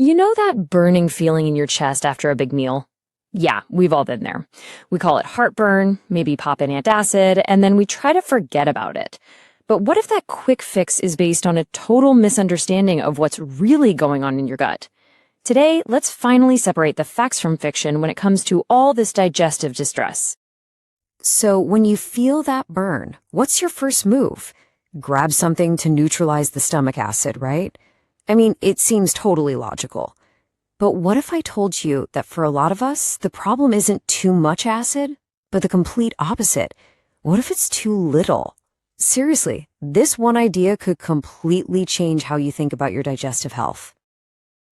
You know that burning feeling in your chest after a big meal? Yeah, we've all been there. We call it heartburn, maybe pop in antacid, and then we try to forget about it. But what if that quick fix is based on a total misunderstanding of what's really going on in your gut? Today, let's finally separate the facts from fiction when it comes to all this digestive distress. So when you feel that burn, what's your first move? Grab something to neutralize the stomach acid, right? I mean, it seems totally logical. But what if I told you that for a lot of us, the problem isn't too much acid, but the complete opposite? What if it's too little? Seriously, this one idea could completely change how you think about your digestive health.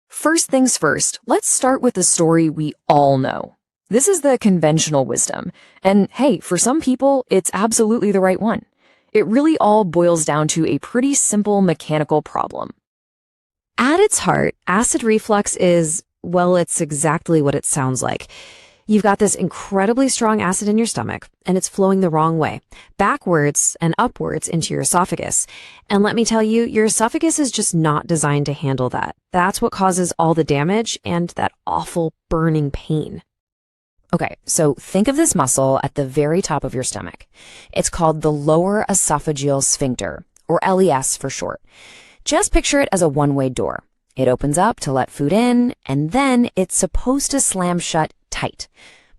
First things first, let's start with the story we all know. This is the conventional wisdom, and hey, for some people, it's absolutely the right one. It really all boils down to a pretty simple mechanical problem. At its heart, acid reflux is, well, it's exactly what it sounds like. You've got this incredibly strong acid in your stomach, and it's flowing the wrong way, backwards and upwards into your esophagus. And let me tell you, your esophagus is just not designed to handle that. That's what causes all the damage and that awful burning pain. Okay, so think of this muscle at the very top of your stomach. It's called the lower esophageal sphincter, or LES for short. Just picture it as a one-way door. It opens up to let food in, and then it's supposed to slam shut tight.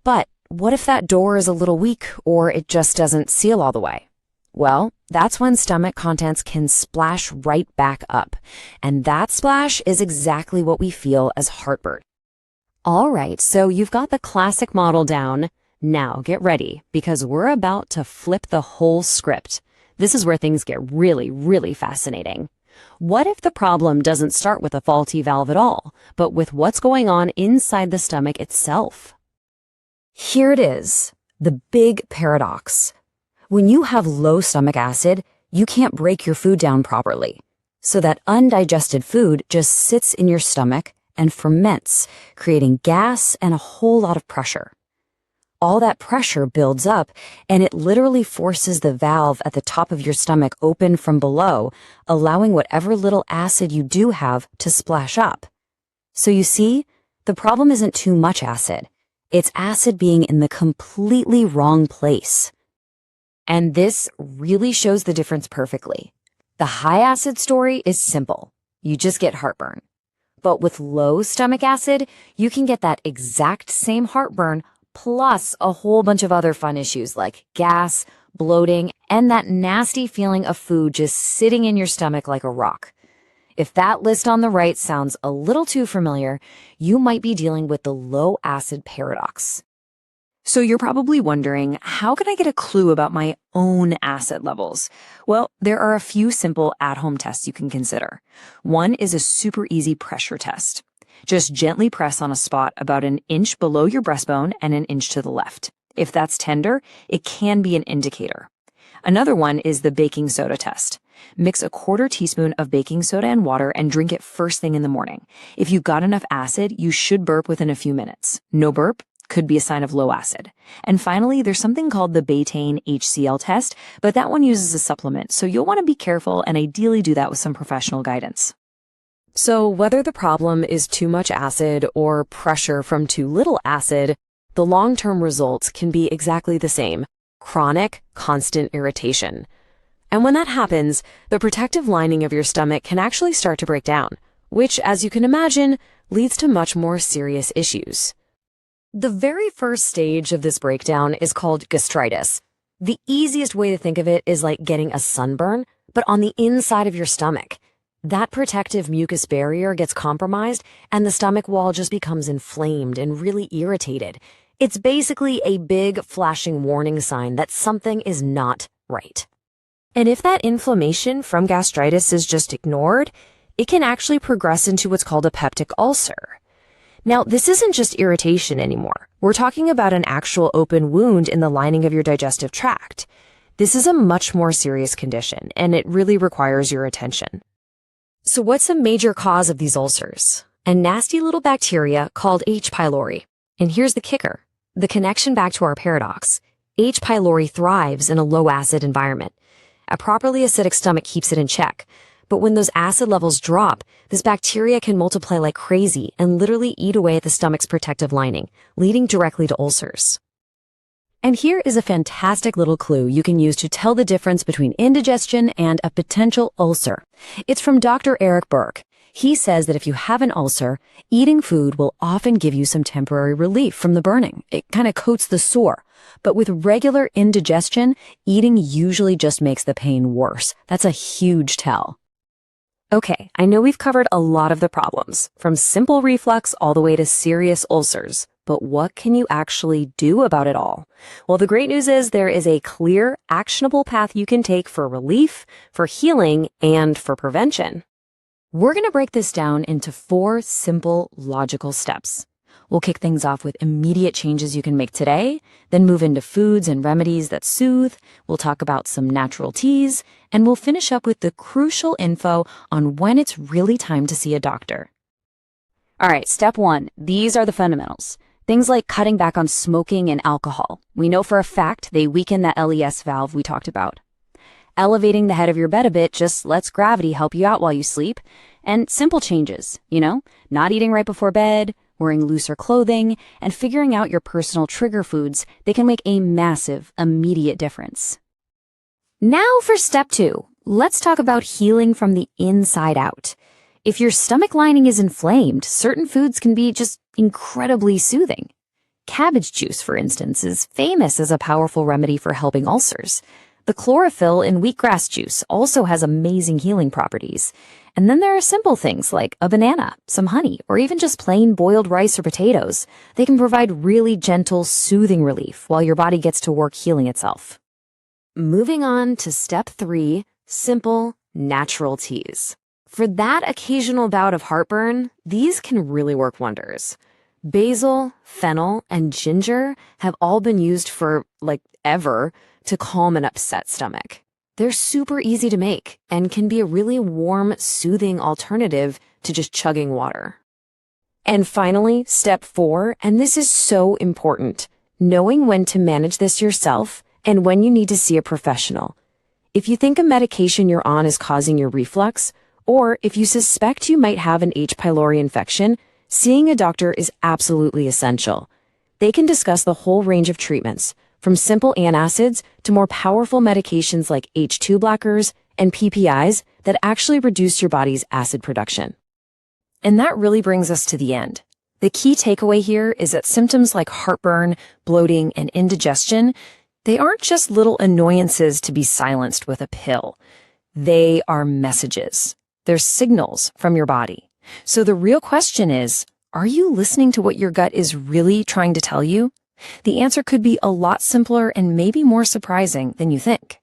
But what if that door is a little weak, or it just doesn't seal all the way? Well, that's when stomach contents can splash right back up. And that splash is exactly what we feel as heartburn. All right, so you've got the classic model down. Now get ready, because we're about to flip the whole script. This is where things get really, really fascinating. What if the problem doesn't start with a faulty valve at all, but with what's going on inside the stomach itself? Here it is, the big paradox. When you have low stomach acid, you can't break your food down properly. So that undigested food just sits in your stomach and ferments, creating gas and a whole lot of pressure. All that pressure builds up, and it literally forces the valve at the top of your stomach open from below, allowing whatever little acid you do have to splash up. So you see, the problem isn't too much acid. It's acid being in the completely wrong place. And this really shows the difference perfectly. The high acid story is simple. You just get heartburn. But with low stomach acid, you can get that exact same heartburn plus a whole bunch of other fun issues like gas, bloating, and that nasty feeling of food just sitting in your stomach like a rock. If that list on the right sounds a little too familiar, you might be dealing with the low acid paradox. So you're probably wondering, how can I get a clue about my own acid levels? Well, there are a few simple at-home tests you can consider. One is a super easy pressure test. Just gently press on a spot about an inch below your breastbone and an inch to the left. If that's tender, it can be an indicator. Another one is the baking soda test. Mix a 1/4 teaspoon of baking soda and water and drink it first thing in the morning. If you've got enough acid, you should burp within a few minutes. No burp could be a sign of low acid. And finally, there's something called the betaine HCl test, but that one uses a supplement, so you'll want to be careful and ideally do that with some professional guidance. So whether the problem is too much acid or pressure from too little acid, the long-term results can be exactly the same: chronic, constant irritation. And when that happens, the protective lining of your stomach can actually start to break down, which, as you can imagine, leads to much more serious issues. The very first stage of this breakdown is called gastritis. The easiest way to think of it is like getting a sunburn, but on the inside of your stomach. That protective mucus barrier gets compromised, and the stomach wall just becomes inflamed and really irritated. It's basically a big flashing warning sign that something is not right. And if that inflammation from gastritis is just ignored, it can actually progress into what's called a peptic ulcer. Now, this isn't just irritation anymore. We're talking about an actual open wound in the lining of your digestive tract. This is a much more serious condition, and it really requires your attention. So what's a major cause of these ulcers? A nasty little bacteria called H. pylori. And here's the kicker, the connection back to our paradox. H. pylori thrives in a low-acid environment. A properly acidic stomach keeps it in check. But when those acid levels drop, this bacteria can multiply like crazy and literally eat away at the stomach's protective lining, leading directly to ulcers. And here is a fantastic little clue you can use to tell the difference between indigestion and a potential ulcer. It's from Dr. Eric Burke. He says that if you have an ulcer, eating food will often give you some temporary relief from the burning. It kind of coats the sore. But with regular indigestion, eating usually just makes the pain worse. That's a huge tell. Okay, I know we've covered a lot of the problems, from simple reflux all the way to serious ulcers. But what can you actually do about it all? Well, the great news is there is a clear, actionable path you can take for relief, for healing, and for prevention. We're going to break this down into 4 simple, logical steps. We'll kick things off with immediate changes you can make today, then move into foods and remedies that soothe. We'll talk about some natural teas, and we'll finish up with the crucial info on when it's really time to see a doctor. All right, step 1. These are the fundamentals. Things like cutting back on smoking and alcohol. We know for a fact they weaken that LES valve we talked about. Elevating the head of your bed a bit just lets gravity help you out while you sleep. And simple changes, not eating right before bed, wearing looser clothing, and figuring out your personal trigger foods, they can make a massive, immediate difference. Now for step 2. Let's talk about healing from the inside out. If your stomach lining is inflamed, certain foods can be just incredibly soothing. Cabbage juice, for instance, is famous as a powerful remedy for helping ulcers. The chlorophyll in wheatgrass juice also has amazing healing properties. And then there are simple things like a banana, some honey, or even just plain boiled rice or potatoes. They can provide really gentle, soothing relief while your body gets to work healing itself. Moving on to step 3, simple, natural teas. For that occasional bout of heartburn, these can really work wonders. Basil, fennel, and ginger have all been used for, ever, to calm an upset stomach. They're super easy to make and can be a really warm, soothing alternative to just chugging water. And finally, step 4, and this is so important, knowing when to manage this yourself and when you need to see a professional. If you think a medication you're on is causing your reflux, or if you suspect you might have an H. pylori infection, seeing a doctor is absolutely essential. They can discuss the whole range of treatments, from simple antacids to more powerful medications like H2 blockers and PPIs that actually reduce your body's acid production. And that really brings us to the end. The key takeaway here is that symptoms like heartburn, bloating, and indigestion, they aren't just little annoyances to be silenced with a pill. They are messages. They're signals from your body. So the real question is, are you listening to what your gut is really trying to tell you? The answer could be a lot simpler and maybe more surprising than you think.